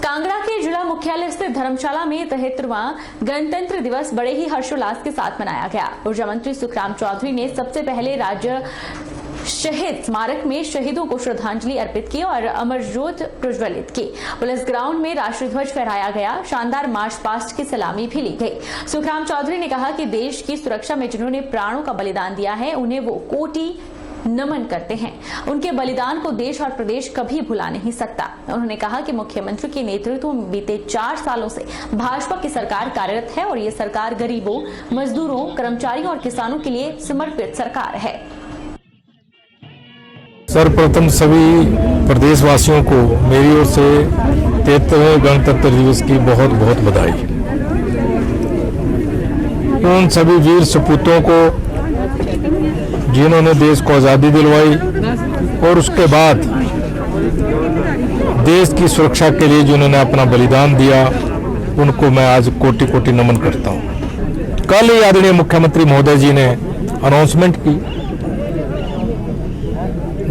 कांगड़ा के जिला मुख्यालय स्थित धर्मशाला में 73वां गणतंत्र दिवस बड़े ही हर्षोल्लास के साथ मनाया गया। ऊर्जा मंत्री सुखराम चौधरी ने सबसे पहले राज्य शहीद स्मारक में शहीदों को श्रद्धांजलि अर्पित की और अमर ज्योत प्रज्वलित की। पुलिस ग्राउंड में राष्ट्रीय ध्वज फहराया गया। शानदार मार्च पास्ट की सलामी भी ली गई। सुखराम चौधरी ने कहा कि देश की सुरक्षा में जिन्होंने प्राणों का बलिदान दिया है उन्हें वो कोटि नमन करते हैं। उनके बलिदान को देश और प्रदेश कभी भुला नहीं सकता। उन्होंने कहा कि मुख्यमंत्री के नेतृत्व में बीते 4 सालों से भाजपा की सरकार कार्यरत है और ये सरकार गरीबों, मजदूरों, कर्मचारियों और किसानों के लिए समर्पित सरकार है। सर्वप्रथम सभी प्रदेशवासियों को मेरी ओर से 73वें गणतंत्र दिवस की बहुत बहुत बधाई। उन सभी वीर सपूतों को जिन्होंने देश को आज़ादी दिलवाई और उसके बाद देश की सुरक्षा के लिए जिन्होंने अपना बलिदान दिया, उनको मैं आज कोटि कोटि नमन करता हूं। कल ही आदरणीय मुख्यमंत्री महोदय जी ने अनाउंसमेंट की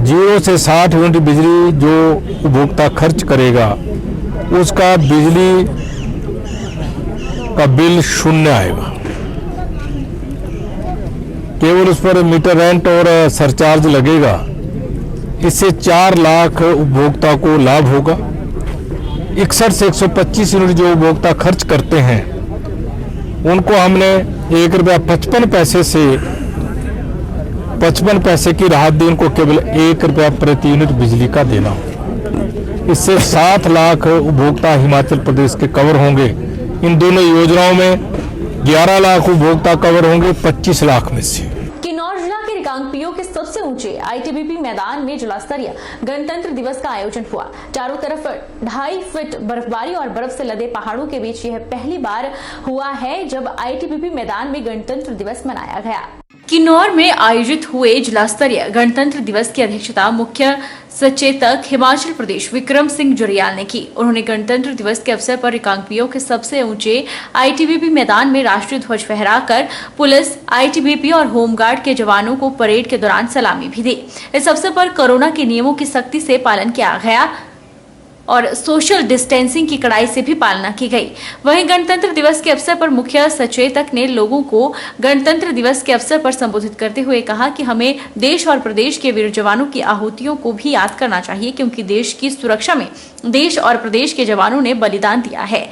0 से 60 यूनिट बिजली जो उपभोक्ता खर्च करेगा उसका बिजली का बिल 0 आएगा। केवल उस पर मीटर रेंट और सरचार्ज लगेगा। इससे 4 लाख उपभोक्ता को लाभ होगा। 61 से 125 यूनिट जो उपभोक्ता खर्च करते हैं उनको हमने ₹1.55 से 55 पैसे की राहत दी। उनको केवल ₹1 प्रति यूनिट बिजली का देना हो। इससे 7 लाख उपभोक्ता हिमाचल प्रदेश के कवर होंगे। इन दोनों योजनाओं में 11 लाख उपभोक्ता कवर होंगे 25 लाख में से। किन्नौर जिला के रिकांगपिओ के सबसे ऊंचे आईटीबीपी मैदान में जिला स्तरीय गणतंत्र दिवस का आयोजन हुआ। चारों तरफ 2.5 फीट बर्फबारी और बर्फ से लदे पहाड़ों के बीच यह पहली बार हुआ है जब आईटीबीपी मैदान में गणतंत्र दिवस मनाया गया। किन्नौर में आयोजित हुए जिला स्तरीय गणतंत्र दिवस की अध्यक्षता मुख्य सचेतक हिमाचल प्रदेश विक्रम सिंह जरियाल ने की। उन्होंने गणतंत्र दिवस के अवसर पर रिकांगपिओ के सबसे ऊंचे आईटीबीपी मैदान में राष्ट्रीय ध्वज फहराकर पुलिस, आईटीबीपी और होमगार्ड के जवानों को परेड के दौरान सलामी भी दी। इस अवसर पर कोरोना के नियमों की सख्ती से पालन किया गया और सोशल डिस्टेंसिंग की कड़ाई से भी पालना की गई। वहीं गणतंत्र दिवस के अवसर पर मुख्य सचेतक ने लोगों को गणतंत्र दिवस के अवसर पर संबोधित करते हुए कहा कि हमें देश और प्रदेश के वीर जवानों की आहुतियों को भी याद करना चाहिए, क्योंकि देश की सुरक्षा में देश और प्रदेश के जवानों ने बलिदान दिया है।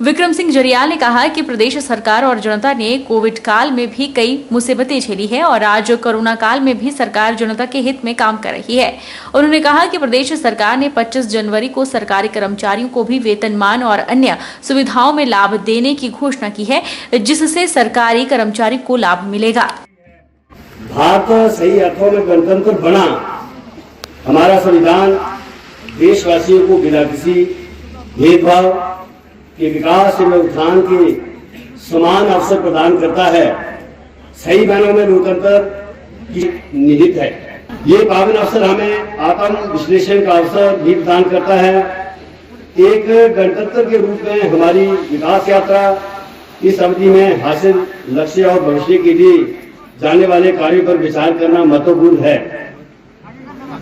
विक्रम सिंह जरियाल ने कहा कि प्रदेश सरकार और जनता ने कोविड काल में भी कई मुसीबतें झेली है और आज कोरोना काल में भी सरकार जनता के हित में काम कर रही है। उन्होंने कहा कि प्रदेश सरकार ने 25 जनवरी को सरकारी कर्मचारियों को भी वेतनमान और अन्य सुविधाओं में लाभ देने की घोषणा की है, जिससे सरकारी कर्मचारी को लाभ मिलेगा। भारत सही अर्थों में गणतंत्र बना। हमारा संविधान देशवासियों को बिना किसी भेदभाव के विकास एवं उत्थान के समान अवसर प्रदान करता है। सही मायनों में लोकतंत्र की निहित है। ये पावन अवसर हमें आत्म विश्लेषण का अवसर भी प्रदान करता है। एक गणतंत्र के रूप में हमारी विकास यात्रा इस अवधि में हासिल लक्ष्य और भविष्य के लिए जाने वाले कार्यों पर विचार करना महत्वपूर्ण है।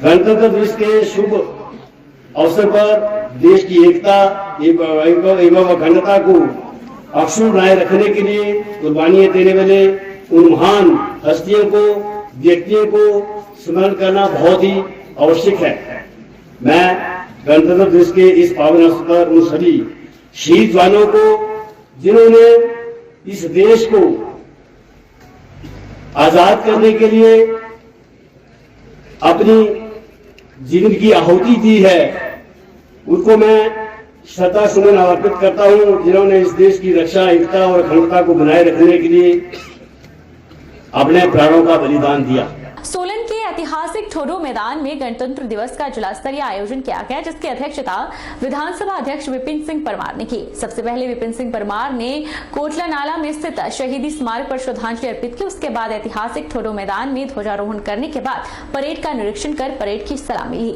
गणतंत्र दिवस के शुभ अवसर पर देश की एकता एवं अखंडता को अक्षुण्ण बनाए रखने के लिए कुर्बानियां देने वाले उन महान हस्तियों को, व्यक्तियों को स्मरण करना बहुत ही आवश्यक है। मैं गणतंत्र दिवस के इस पावन अवसर पर उन सभी शहीद जवानों को, जिन्होंने इस देश को आजाद करने के लिए अपनी जीवन की आहुति दी है, उनको मैं श्रद्धा सुमन अर्पित करता हूं, जिन्होंने इस देश की रक्षा, एकता और अखंडता को बनाए रखने के लिए अपने प्राणों का बलिदान दिया। सोलन के ऐतिहासिक ठोडो मैदान में गणतंत्र दिवस का जिला स्तरीय आयोजन किया गया, जिसकी अध्यक्षता विधानसभा अध्यक्ष विपिन सिंह परमार ने की। सबसे पहले विपिन सिंह परमार ने कोटला नाला में स्थित शहीदी स्मारक पर श्रद्धांजलि अर्पित की। उसके बाद ऐतिहासिक ठोडो मैदान में ध्वजारोहण करने के बाद परेड का निरीक्षण कर परेड की सलामी ली।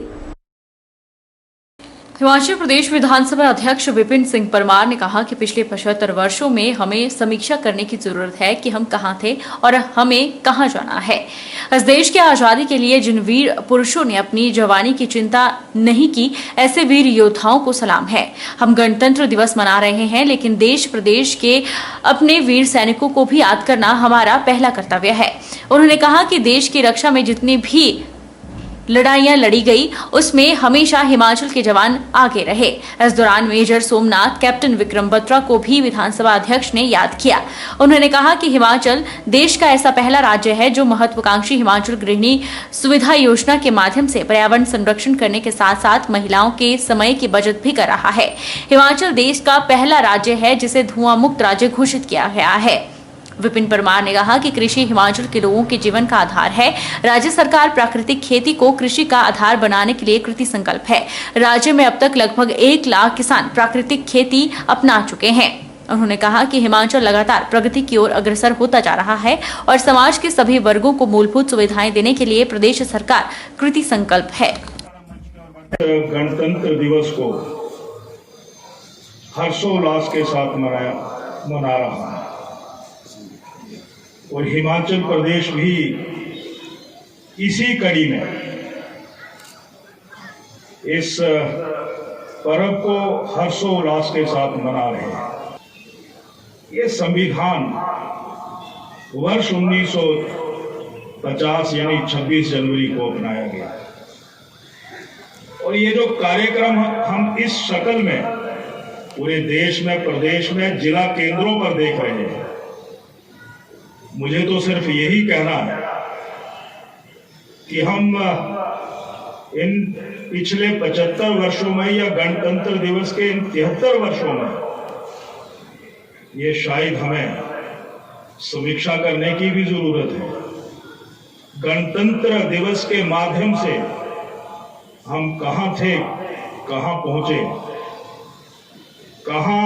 हिमाचल प्रदेश विधानसभा अध्यक्ष विपिन सिंह परमार ने कहा कि पिछले 75 वर्षों में हमें समीक्षा करने की जरूरत है कि हम कहां थे और हमें कहां जाना है। इस देश की आजादी के लिए जिन वीर पुरुषों ने अपनी जवानी की चिंता नहीं की, ऐसे वीर योद्धाओं को सलाम है। हम गणतंत्र दिवस मना रहे हैं, लेकिन देश प्रदेश के अपने वीर सैनिकों को भी याद करना हमारा पहला कर्तव्य है। उन्होंने कहा कि देश की रक्षा में जितनी भी लड़ाइयां लड़ी गई, उसमें हमेशा हिमाचल के जवान आगे रहे। इस दौरान मेजर सोमनाथ, कैप्टन विक्रम बत्रा को भी विधानसभा अध्यक्ष ने याद किया। उन्होंने कहा कि हिमाचल देश का ऐसा पहला राज्य है जो महत्वाकांक्षी हिमाचल गृहिणी सुविधा योजना के माध्यम से पर्यावरण संरक्षण करने के साथ साथ महिलाओं के समय की बचत भी कर रहा है। हिमाचल देश का पहला राज्य है जिसे धुआं मुक्त राज्य घोषित किया गया है। विपिन परमार ने कहा कि कृषि हिमाचल के लोगों के जीवन का आधार है। राज्य सरकार प्राकृतिक खेती को कृषि का आधार बनाने के लिए कृति संकल्प है। राज्य में अब तक लगभग 1 लाख किसान प्राकृतिक खेती अपना चुके हैं। उन्होंने कहा कि हिमाचल लगातार प्रगति की ओर अग्रसर होता जा रहा है और समाज के सभी वर्गों को मूलभूत सुविधाएं देने के लिए प्रदेश सरकार कृति संकल्प है। गणतंत्र दिवस को हर्षोल्लास के साथ मना रहा है और हिमाचल प्रदेश भी इसी कड़ी में इस पर्व को हर्षोल्लास के साथ मना रहे हैं। ये संविधान वर्ष 1950 यानी 26 जनवरी को अपनाया गया और ये जो कार्यक्रम हम इस शक्ल में पूरे देश में, प्रदेश में, जिला केंद्रों पर देख रहे हैं, मुझे तो सिर्फ यही कहना है कि हम इन पिछले 75 वर्षों में या गणतंत्र दिवस के इन 73 वर्षों में ये शायद हमें समीक्षा करने की भी जरूरत है। गणतंत्र दिवस के माध्यम से हम कहां थे, कहां पहुंचे, कहां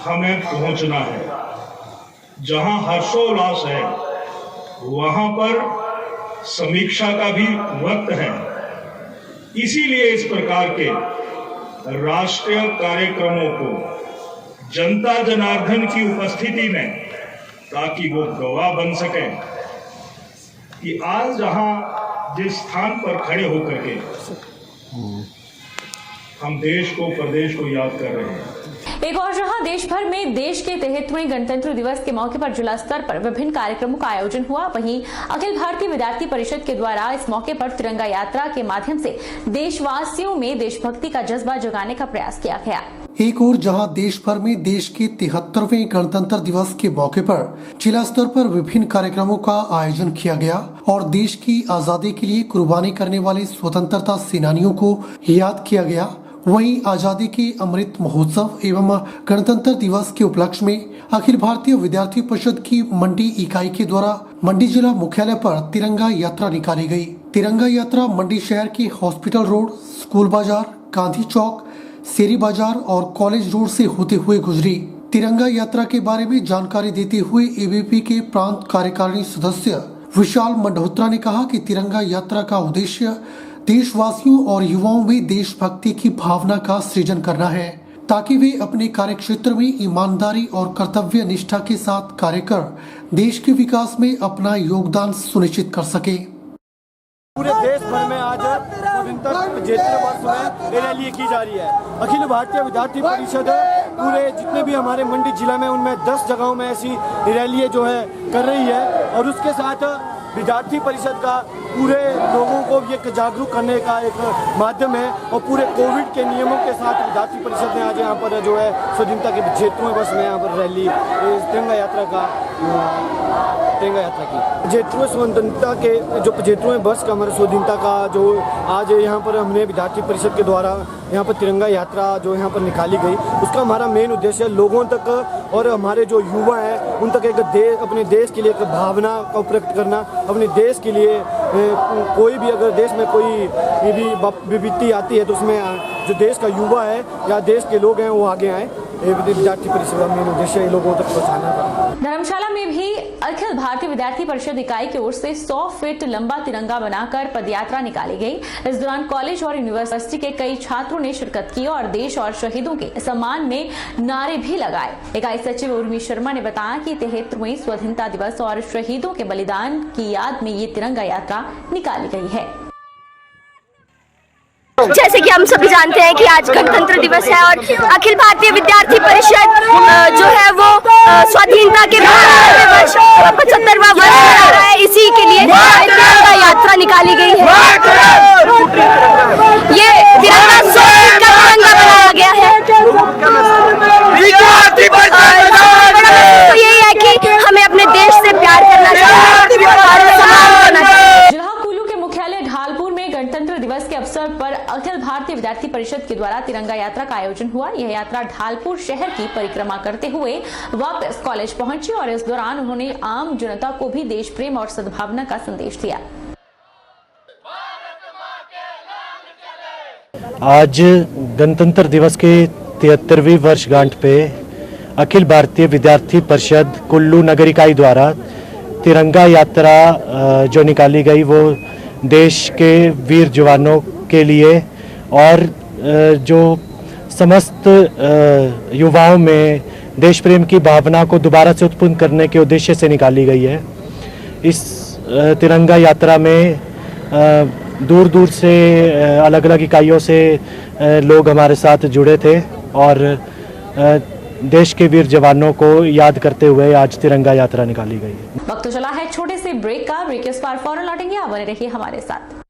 हमें पहुंचना है। जहां हर्षोल्लास है वहां पर समीक्षा का भी वक्त है। इसीलिए इस प्रकार के राष्ट्रीय कार्यक्रमों को जनता जनार्दन की उपस्थिति में, ताकि वो गवाह बन सके कि आज जहां जिस स्थान पर खड़े होकर के हम देश को, प्रदेश को याद कर रहे हैं। एक और जहां देश भर में देश के 73वें गणतंत्र दिवस के मौके पर जिला स्तर पर विभिन्न कार्यक्रमों का आयोजन हुआ, वहीं अखिल भारतीय विद्यार्थी परिषद के द्वारा इस मौके पर तिरंगा यात्रा के माध्यम से देशवासियों में देशभक्ति का जज्बा जगाने का प्रयास किया गया। एक और जहां देश भर में देश के 73वें गणतंत्र दिवस के मौके पर जिला स्तर पर विभिन्न कार्यक्रमों का आयोजन किया गया और देश की आजादी के लिए कुर्बानी करने वाले स्वतंत्रता सेनानियों को याद किया गया, वहीं आजादी के अमृत महोत्सव एवं गणतंत्र दिवस के उपलक्ष्य में अखिल भारतीय विद्यार्थी परिषद की मंडी इकाई के द्वारा मंडी जिला मुख्यालय पर तिरंगा यात्रा निकाली गई। तिरंगा यात्रा मंडी शहर के हॉस्पिटल रोड, स्कूल बाजार, गांधी चौक, शेरी बाजार और कॉलेज रोड से होते हुए गुजरी। तिरंगा यात्रा के बारे में जानकारी देते हुए एबीपी के प्रांत कार्यकारिणी सदस्य विशाल मंडहोत्रा ने कहा कि तिरंगा यात्रा का उद्देश्य देशवासियों और युवाओं में देशभक्ति की भावना का सृजन करना है, ताकि वे अपने कार्यक्षेत्र में ईमानदारी और कर्तव्य निष्ठा के साथ कार्य कर देश के विकास में अपना योगदान सुनिश्चित कर सके। पूरे देश भर में आज स्वतंत्रता दिवस में रैली की जा रही है। अखिल भारतीय विद्यार्थी परिषद पूरे जितने भी हमारे मंडी जिला में उनमें 10 जगहों में ऐसी रैली जो है कर रही है और उसके साथ विद्यार्थी परिषद का पूरे लोगों को एक जागरूक करने का एक माध्यम है और पूरे कोविड के नियमों के साथ विद्यार्थी परिषद ने आज यहाँ पर जो है स्वतंत्रता के 75वें वर्ष में यहाँ पर रैली तिरंगा यात्रा की 75वें स्वतंत्रता के जो 75वें वर्ष का हमारे स्वतंत्रता का जो आज यहाँ पर हमने विद्यार्थी परिषद के द्वारा यहाँ पर तिरंगा यात्रा जो यहाँ पर निकाली गई, उसका हमारा मेन उद्देश्य लोगों तक और हमारे जो युवा हैं उन तक एक अपने देश के लिए एक भावना को प्रकट करना, अपने देश के लिए कोई भी अगर देश में कोई भी विपत्ति आती है तो उसमें जो देश का युवा है या देश के लोग हैं वो आगे आए। विद्यार्थी परिषद का मेन उद्देश्य लोगों तक पहुँचाने का। धर्मशाला में भी अखिल भारतीय विद्यार्थी परिषद इकाई की ओर से 100 फीट लंबा तिरंगा बनाकर पदयात्रा निकाली गई। इस दौरान कॉलेज और यूनिवर्सिटी के कई छात्रों ने शिरकत की और देश और शहीदों के सम्मान में नारे भी लगाए। इकाई सचिव उर्मी शर्मा ने बताया कि 73वें स्वतंत्रता दिवस और शहीदों के बलिदान की याद में ये तिरंगा यात्रा निकाली गई है। जैसे कि हम सभी जानते हैं कि आज गणतंत्र दिवस है और अखिल भारतीय विद्यार्थी परिषद जो है वो स्वाधीनता के 75वां वर्ष मना रहा है। इसी के लिए तिरंगा यात्रा निकाली गई है। ये तिरंगा 100 फीट का तिरंगा बनाया गया है। तो यही है कि हमें अपने देश से प्यार करना चाहिए और सम्मान करना चाहिए। जिला कुल्लू के मुख्यालय ढालपुर में गणतंत्र दिवस के अवसर पर अखिल भारतीय विद्यार्थी परिषद के द्वारा तिरंगा यात्रा का आयोजन हुआ। यह यात्रा ढालपुर शहर की परिक्रमा करते हुए वापस कॉलेज पहुंची और इस दौरान उन्होंने आम जनता को भी देश प्रेम और सद्भावना का संदेश दिया। आज गणतंत्र दिवस के 73वीं वर्षगांठ पे अखिल भारतीय विद्यार्थी परिषद कुल्लू नगर इकाई द्वारा तिरंगा यात्रा जो निकाली गई वो देश के वीर जवानों के लिए और जो समस्त युवाओं में देश प्रेम की भावना को दोबारा से उत्पन्न करने के उद्देश्य से निकाली गई है। इस तिरंगा यात्रा में दूर दूर से अलग अलग इकाइयों से लोग हमारे साथ जुड़े थे और देश के वीर जवानों को याद करते हुए आज तिरंगा यात्रा निकाली गई है। वक्त चला है छोटे से ब्रेक का। ब्रेक के इस बार फौरन लौटेंगे। आप बने रहिए हमारे साथ।